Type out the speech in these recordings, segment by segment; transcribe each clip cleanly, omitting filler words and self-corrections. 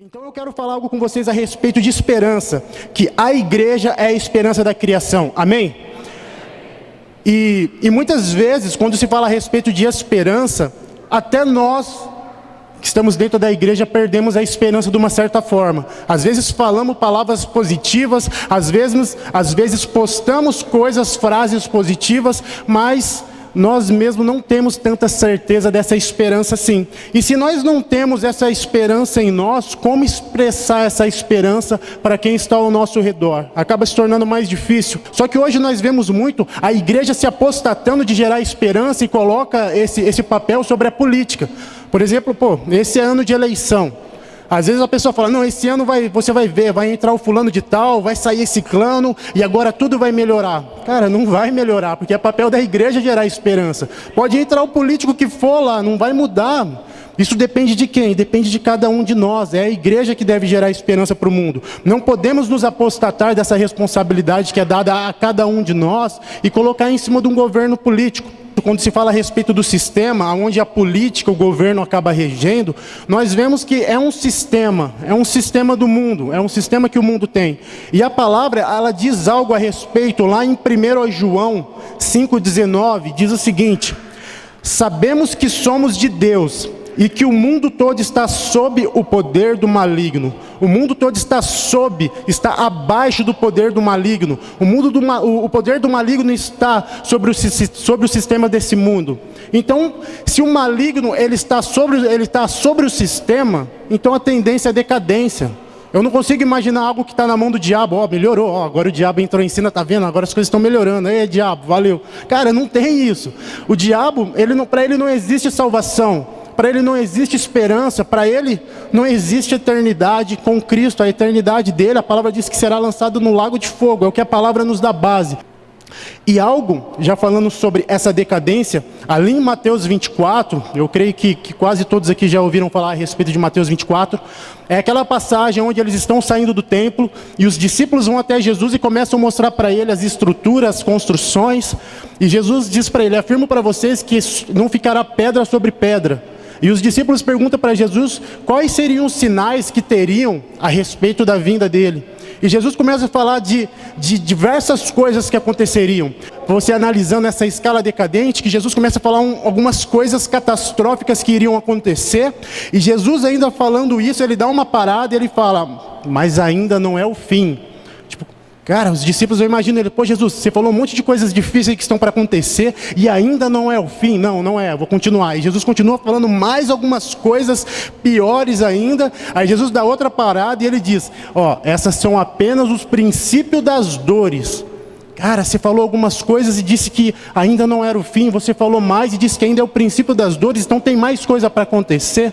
Então eu quero falar algo com vocês a respeito de esperança, que a igreja é a esperança da criação, amém? E muitas vezes, quando se fala a respeito de esperança, até nós que estamos dentro da igreja perdemos a esperança de uma certa forma. Às vezes falamos palavras positivas, às vezes postamos coisas, frases positivas, mas nós mesmos não temos tanta certeza dessa esperança assim. E se nós não temos essa esperança em nós, como expressar essa esperança para quem está ao nosso redor? Acaba se tornando mais difícil. Só que hoje nós vemos muito a igreja se apostatando de gerar esperança e coloca esse papel sobre a política. Por exemplo, esse é ano de eleição. Às vezes a pessoa fala, não, esse ano você vai ver, vai entrar o fulano de tal, vai sair esse clã e agora tudo vai melhorar. Cara, não vai melhorar, porque é papel da igreja gerar esperança. Pode entrar o político que for lá, não vai mudar. Isso depende de quem? Depende de cada um de nós. É a igreja que deve gerar esperança para o mundo. Não podemos nos apostatar dessa responsabilidade que é dada a cada um de nós e colocar em cima de um governo político. Quando se fala a respeito do sistema, onde a política, o governo acaba regendo, nós vemos que é um sistema do mundo, é um sistema que o mundo tem. E a palavra, ela diz algo a respeito, lá em 1 João 5,19, diz o seguinte: sabemos que somos de Deus e que o mundo todo está sob o poder do maligno. O mundo todo está abaixo do poder do maligno. O poder do maligno está sobre o sistema desse mundo. Então, se o maligno ele está sobre o sistema, então a tendência é decadência. Eu não consigo imaginar algo que está na mão do diabo. Melhorou, agora o diabo entrou em cena, tá vendo? Agora as coisas estão melhorando. Aí, diabo, valeu. Cara, não tem isso. O diabo, para ele não existe salvação. Para ele não existe esperança, para ele não existe eternidade com Cristo. A eternidade dele, a palavra diz que será lançado no lago de fogo, é o que a palavra nos dá base. E algo, já falando sobre essa decadência, ali em Mateus 24, eu creio que quase todos aqui já ouviram falar a respeito de Mateus 24, é aquela passagem onde eles estão saindo do templo e os discípulos vão até Jesus e começam a mostrar para ele as estruturas, as construções, e Jesus diz para ele, afirmo para vocês que não ficará pedra sobre pedra. E os discípulos perguntam para Jesus quais seriam os sinais que teriam a respeito da vinda dele. E Jesus começa a falar de diversas coisas que aconteceriam. Você analisando essa escala decadente, que Jesus começa a falar algumas coisas catastróficas que iriam acontecer. E Jesus ainda falando isso, ele dá uma parada e ele fala, mas ainda não é o fim. Cara, os discípulos, eu imagino ele, Jesus, você falou um monte de coisas difíceis que estão para acontecer e ainda não é o fim. Não é, vou continuar. E Jesus continua falando mais algumas coisas piores ainda. Aí Jesus dá outra parada e ele diz, essas são apenas os princípios das dores. Cara, você falou algumas coisas e disse que ainda não era o fim. Você falou mais e disse que ainda é o princípio das dores, então tem mais coisa para acontecer.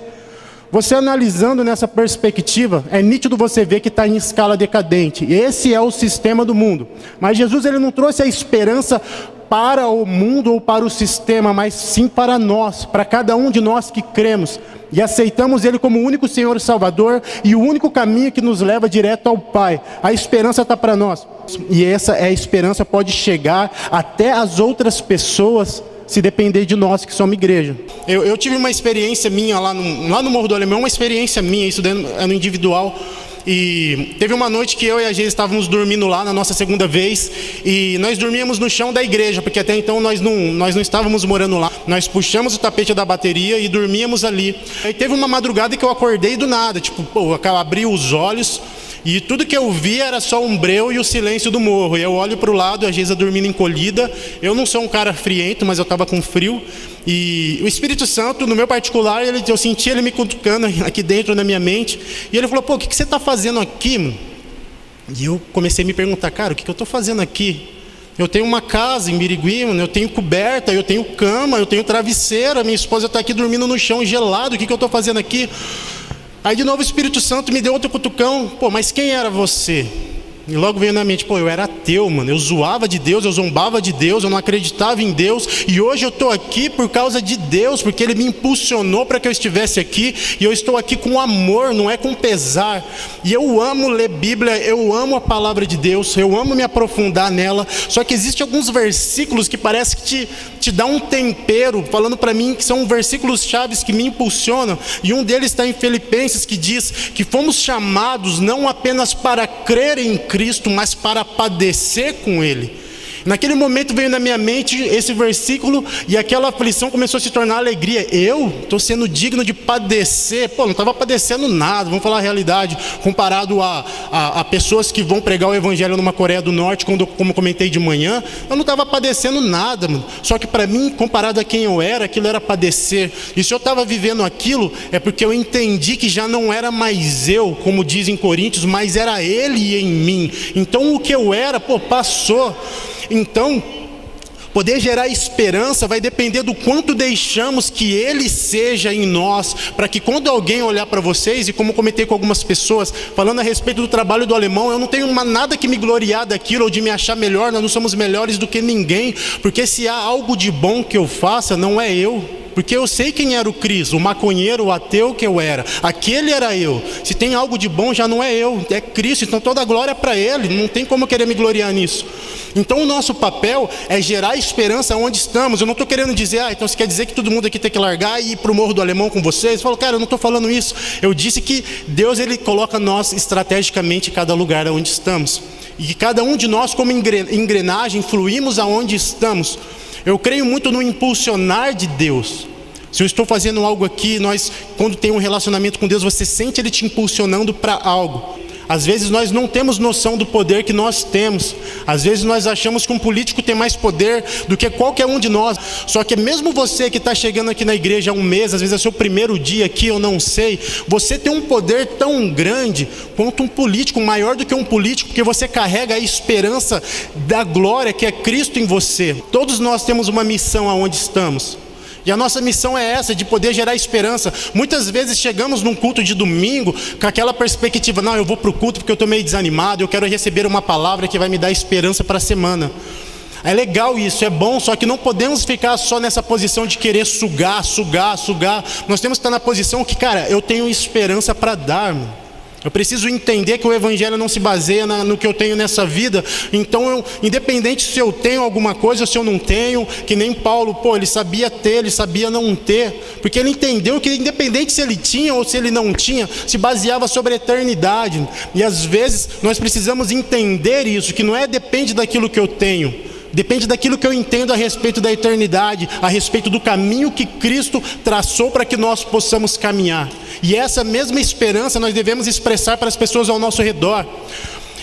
Você analisando nessa perspectiva, é nítido você ver que está em escala decadente. Esse é o sistema do mundo. Mas Jesus ele não trouxe a esperança para o mundo ou para o sistema, mas sim para nós, para cada um de nós que cremos. E aceitamos Ele como o único Senhor e Salvador e o único caminho que nos leva direto ao Pai. A esperança está para nós. E essa é a esperança, pode chegar até as outras pessoas, se depender de nós que somos igreja. Eu tive uma experiência minha lá no Morro do Alemão, uma experiência minha, isso é no individual. E teve uma noite que eu e a Geisa estávamos dormindo lá na nossa segunda vez. E nós dormíamos no chão da igreja, porque até então nós não estávamos morando lá. Nós puxamos o tapete da bateria e dormíamos ali. Aí teve uma madrugada que eu acordei do nada, eu abri os olhos. E tudo que eu vi era só um breu e o silêncio do morro. E eu olho para o lado, a Geisa dormindo encolhida. Eu não sou um cara friento, mas eu estava com frio. E o Espírito Santo, no meu particular, eu senti ele me cutucando aqui dentro da minha mente. E ele falou, o que você está fazendo aqui, mano? E eu comecei a me perguntar, cara, o que eu estou fazendo aqui? Eu tenho uma casa em Birigui, mano, eu tenho coberta, eu tenho cama, eu tenho travesseiro. A minha esposa está aqui dormindo no chão gelado, o que eu estou fazendo aqui? Aí de novo o Espírito Santo me deu outro cutucão, mas quem era você? E logo veio na mente, pô, eu era ateu, mano. Eu zoava de Deus, eu zombava de Deus, eu não acreditava em Deus. E hoje eu estou aqui por causa de Deus, porque Ele me impulsionou para que eu estivesse aqui. E eu estou aqui com amor, não é com pesar. E eu amo ler Bíblia, eu amo a palavra de Deus, eu amo me aprofundar nela. Só que existem alguns versículos que parece que te dá um tempero, falando para mim que são versículos chaves que me impulsionam. E um deles está em Filipenses, que diz que fomos chamados não apenas para crer em Cristo, mas para padecer com Ele. Naquele momento veio na minha mente esse versículo e aquela aflição começou a se tornar alegria. Eu estou sendo digno de padecer. Pô, não estava padecendo nada, vamos falar a realidade, comparado a pessoas que vão pregar o evangelho numa Coreia do Norte, como comentei de manhã, eu não estava padecendo nada, mano. Só que para mim, comparado a quem eu era, aquilo era padecer. E se eu estava vivendo aquilo, é porque eu entendi que já não era mais eu, como diz em Coríntios, mas era Ele em mim. Então o que eu era, pô, passou. Então, poder gerar esperança vai depender do quanto deixamos que Ele seja em nós, para que quando alguém olhar para vocês, e como comentei com algumas pessoas, falando a respeito do trabalho do alemão, eu não tenho nada que me gloriar daquilo, ou de me achar melhor, nós não somos melhores do que ninguém, porque se há algo de bom que eu faça, não é eu. Porque eu sei quem era o Cris, o maconheiro, o ateu que eu era. Aquele era eu. Se tem algo de bom, já não é eu, é Cristo. Então toda a glória é para Ele. Não tem como eu querer me gloriar nisso. Então o nosso papel é gerar esperança onde estamos. Eu não estou querendo dizer, então você quer dizer que todo mundo aqui tem que largar e ir para o Morro do Alemão com vocês? Eu falo, cara, eu não estou falando isso. Eu disse que Deus, Ele coloca nós estrategicamente em cada lugar onde estamos. E que cada um de nós, como engrenagem, fluímos aonde estamos. Eu creio muito no impulsionar de Deus. Se eu estou fazendo algo aqui, quando tem um relacionamento com Deus, você sente Ele te impulsionando para algo. Às vezes nós não temos noção do poder que nós temos. Às vezes nós achamos que um político tem mais poder do que qualquer um de nós. Só que mesmo você que está chegando aqui na igreja há um mês, às vezes é seu primeiro dia aqui, eu não sei, você tem um poder tão grande quanto um político, maior do que um político, porque você carrega a esperança da glória que é Cristo em você. Todos nós temos uma missão aonde estamos. E a nossa missão é essa, de poder gerar esperança. Muitas vezes chegamos num culto de domingo com aquela perspectiva, não, eu vou para o culto porque eu estou meio desanimado, eu quero receber uma palavra que vai me dar esperança para a semana. É legal isso, é bom, só que não podemos ficar só nessa posição de querer sugar. Nós temos que estar na posição que, cara, eu tenho esperança para dar, mano. Eu preciso entender que o evangelho não se baseia no que eu tenho nessa vida. Então, independente se eu tenho alguma coisa ou se eu não tenho, que nem Paulo, ele sabia ter, ele sabia não ter, porque ele entendeu que independente se ele tinha ou se ele não tinha, se baseava sobre a eternidade. E às vezes nós precisamos entender isso, que não depende daquilo que eu tenho, depende daquilo que eu entendo a respeito da eternidade, a respeito do caminho que Cristo traçou para que nós possamos caminhar. E essa mesma esperança nós devemos expressar para as pessoas ao nosso redor.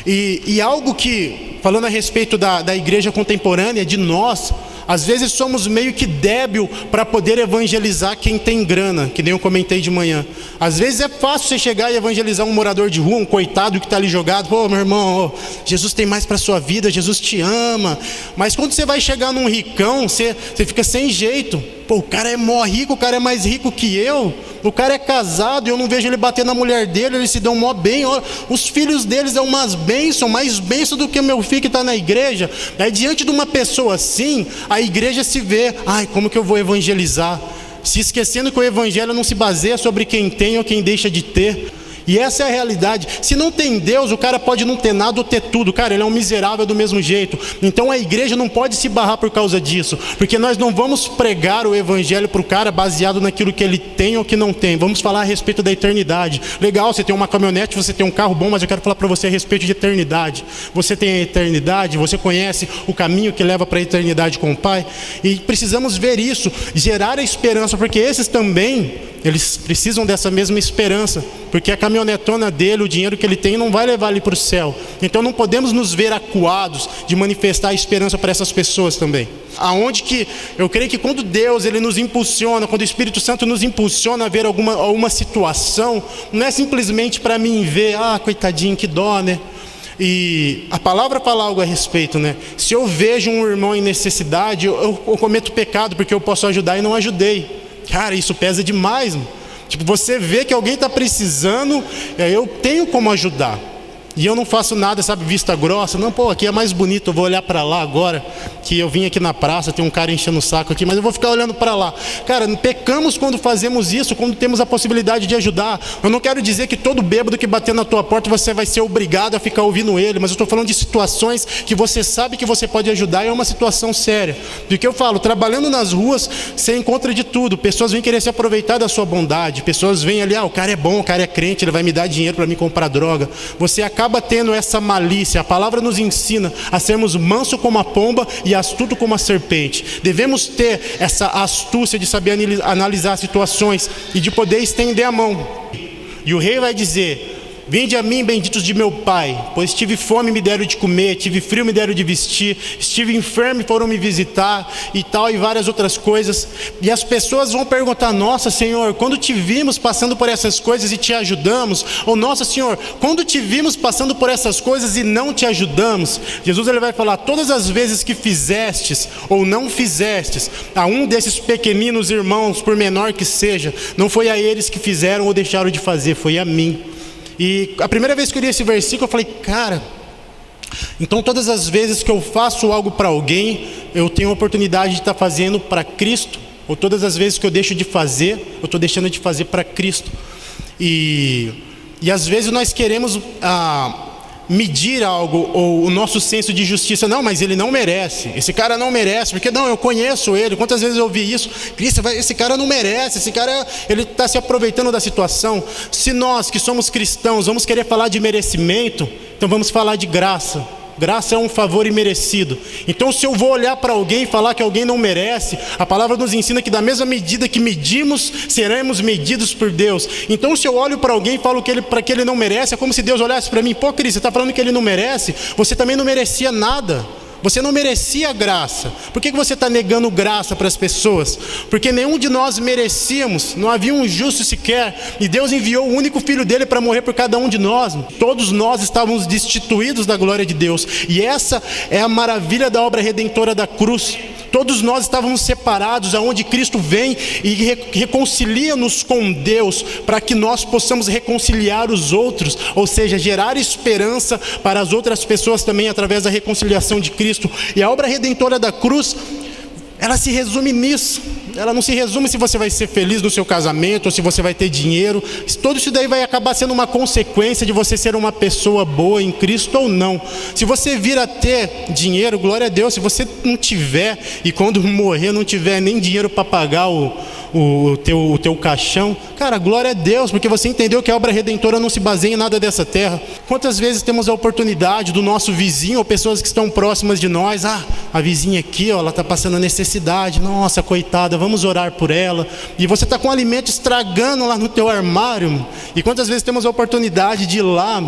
E algo que, falando a respeito da igreja contemporânea, de nós, às vezes somos meio que débil para poder evangelizar quem tem grana, que nem eu comentei de manhã. Às vezes é fácil você chegar e evangelizar um morador de rua, um coitado que está ali jogado. Pô, meu irmão, Jesus tem mais para a sua vida, Jesus te ama. Mas quando você vai chegar num ricão, você fica sem jeito. Pô, o cara é mó rico, o cara é mais rico que eu. O cara é casado e eu não vejo ele bater na mulher dele, eles se dão mó bem. Os filhos deles é umas bênçãos, mais bênção do que meu filho que está na igreja. Aí diante de uma pessoa assim, a igreja se vê, como que eu vou evangelizar? Se esquecendo que o evangelho não se baseia sobre quem tem ou quem deixa de ter. E essa é a realidade. Se não tem Deus, o cara pode não ter nada ou ter tudo. Cara, ele é um miserável do mesmo jeito. Então a igreja não pode se barrar por causa disso, porque nós não vamos pregar o evangelho para o cara baseado naquilo que ele tem ou que não tem. Vamos falar a respeito da eternidade. Legal, você tem uma caminhonete, você tem um carro bom, mas eu quero falar para você a respeito de eternidade. Você tem a eternidade, você conhece o caminho que leva para a eternidade com o Pai. E precisamos ver isso, gerar a esperança, porque esses também, eles precisam dessa mesma esperança, porque a caminhonetona dele, o dinheiro que ele tem, não vai levar ele para o céu. Então não podemos nos ver acuados de manifestar a esperança para essas pessoas também. Aonde que eu creio que quando Deus ele nos impulsiona, quando o Espírito Santo nos impulsiona a ver alguma situação, não é simplesmente para mim ver, coitadinho, que dó, né? E a palavra fala algo a respeito, né? Se eu vejo um irmão em necessidade, eu cometo pecado porque eu posso ajudar e não ajudei. Cara, isso pesa demais, mano. Tipo, você vê que alguém está precisando, eu tenho como ajudar. E eu não faço nada, sabe, vista grossa. Não, pô, aqui é mais bonito, eu vou olhar para lá agora, que eu vim aqui na praça, tem um cara enchendo o saco aqui, mas eu vou ficar olhando para lá. Cara, pecamos quando fazemos isso, quando temos a possibilidade de ajudar. Eu não quero dizer que todo bêbado que bater na tua porta, você vai ser obrigado a ficar ouvindo ele, mas eu estou falando de situações que você sabe que você pode ajudar, e é uma situação séria. Porque eu falo, trabalhando nas ruas, você encontra de tudo. Pessoas vêm querer se aproveitar da sua bondade, pessoas vêm ali, o cara é bom, o cara é crente, ele vai me dar dinheiro para me comprar droga. Você acaba tendo essa malícia. A palavra nos ensina a sermos manso como a pomba e astuto como a serpente. Devemos ter essa astúcia de saber analisar situações e de poder estender a mão. E o rei vai dizer: vinde a mim, benditos de meu Pai, pois tive fome e me deram de comer, tive frio e me deram de vestir, estive enfermo e foram me visitar, e tal, e várias outras coisas. E as pessoas vão perguntar: nossa, Senhor, quando te vimos passando por essas coisas e te ajudamos? Ou nossa, Senhor, quando te vimos passando por essas coisas e não te ajudamos? Jesus, ele vai falar: todas as vezes que fizestes ou não fizestes a um desses pequeninos irmãos, por menor que seja, não foi a eles que fizeram ou deixaram de fazer, foi a mim. E a primeira vez que eu li esse versículo, eu falei: cara, então todas as vezes que eu faço algo para alguém, eu tenho a oportunidade de estar fazendo para Cristo, ou todas as vezes que eu deixo de fazer, eu estou deixando de fazer para Cristo. E às vezes nós queremos medir algo, ou o nosso senso de justiça. Não, mas ele não merece, esse cara não merece, porque não, eu conheço ele. Quantas vezes eu ouvi isso? Cristo, esse cara não merece, esse cara, ele está se aproveitando da situação. Se nós que somos cristãos vamos querer falar de merecimento, então vamos falar de graça. Graça é um favor imerecido. Então, se eu vou olhar para alguém e falar que alguém não merece, a palavra nos ensina que da mesma medida que medimos, seremos medidos por Deus. Então, se eu olho para alguém e falo para que ele não merece, é como se Deus olhasse para mim: pô, Cristo, você está falando que ele não merece? Você também não merecia nada. Você não merecia graça. Por que você está negando graça para as pessoas? Porque nenhum de nós merecíamos, não havia um justo sequer, e Deus enviou o único Filho dele para morrer por cada um de nós. Todos nós estávamos destituídos da glória de Deus, e essa é a maravilha da obra redentora da cruz. Todos nós estávamos separados, aonde Cristo vem e reconcilia-nos com Deus, para que nós possamos reconciliar os outros, ou seja, gerar esperança para as outras pessoas também através da reconciliação de Cristo. E a obra redentora da cruz, ela se resume nisso. Ela não se resume se você vai ser feliz no seu casamento, ou se você vai ter dinheiro. Tudo isso daí vai acabar sendo uma consequência de você ser uma pessoa boa em Cristo ou não. Se você vir a ter dinheiro, glória a Deus. Se você não tiver, e quando morrer não tiver nem dinheiro para pagar o teu caixão, cara, glória a Deus, porque você entendeu que a obra redentora não se baseia em nada dessa terra. Quantas vezes temos a oportunidade do nosso vizinho, ou pessoas que estão próximas de nós: a vizinha aqui, ela está passando necessidade, nossa, coitada, vamos orar por ela. E você está com alimento estragando lá no teu armário. E quantas vezes temos a oportunidade de ir lá?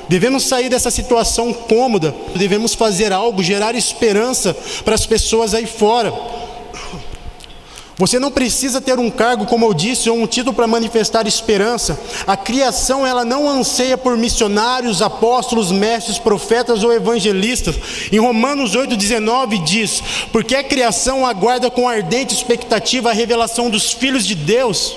Devemos sair dessa situação cômoda, devemos fazer algo, gerar esperança para as pessoas aí fora. Você não precisa ter um cargo, como eu disse, ou um título para manifestar esperança. A criação, ela não anseia por missionários, apóstolos, mestres, profetas ou evangelistas. Em Romanos 8,19 diz: porque a criação aguarda com ardente expectativa a revelação dos filhos de Deus.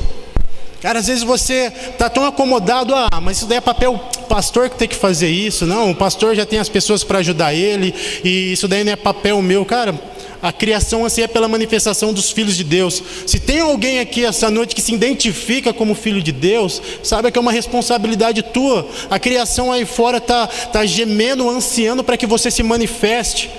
Cara, às vezes você está tão acomodado: mas isso daí é papel pastor que tem que fazer isso. Não, o pastor já tem as pessoas para ajudar ele, e isso daí não é papel meu. Cara, a criação anseia pela manifestação dos filhos de Deus. Se tem alguém aqui essa noite que se identifica como filho de Deus, saiba que é uma responsabilidade tua. A criação aí fora está gemendo, ansiando para que você se manifeste.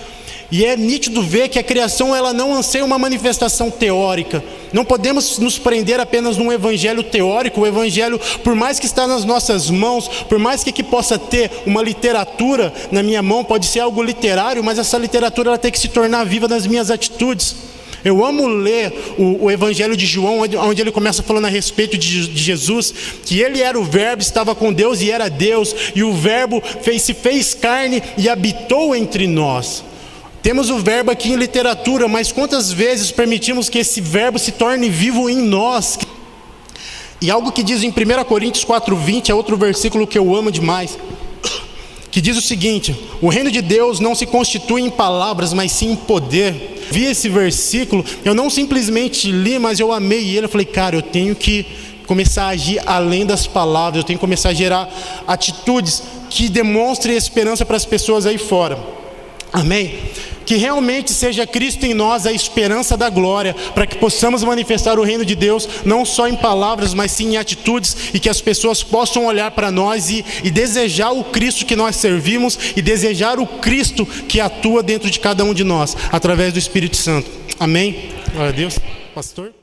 E é nítido ver que a criação, ela não anseia uma manifestação teórica. Não podemos nos prender apenas num evangelho teórico. O evangelho, por mais que está nas nossas mãos, por mais que aqui possa ter uma literatura na minha mão, pode ser algo literário, mas essa literatura ela tem que se tornar viva nas minhas atitudes. Eu amo ler o Evangelho de João, onde ele começa falando a respeito de Jesus, que ele era o Verbo, estava com Deus e era Deus, e o Verbo se fez carne e habitou entre nós. Temos o verbo aqui em literatura, mas quantas vezes permitimos que esse verbo se torne vivo em nós? E algo que diz em 1 Coríntios 4,20, é outro versículo que eu amo demais, que diz o seguinte: o reino de Deus não se constitui em palavras, mas sim em poder. Vi esse versículo, eu não simplesmente li, mas eu amei ele. Eu falei: cara, eu tenho que começar a agir além das palavras, eu tenho que começar a gerar atitudes que demonstre esperança para as pessoas aí fora. Amém? Que realmente seja Cristo em nós a esperança da glória, para que possamos manifestar o reino de Deus, não só em palavras, mas sim em atitudes, e que as pessoas possam olhar para nós e desejar o Cristo que nós servimos, e desejar o Cristo que atua dentro de cada um de nós, através do Espírito Santo. Amém? Glória a Deus. Pastor?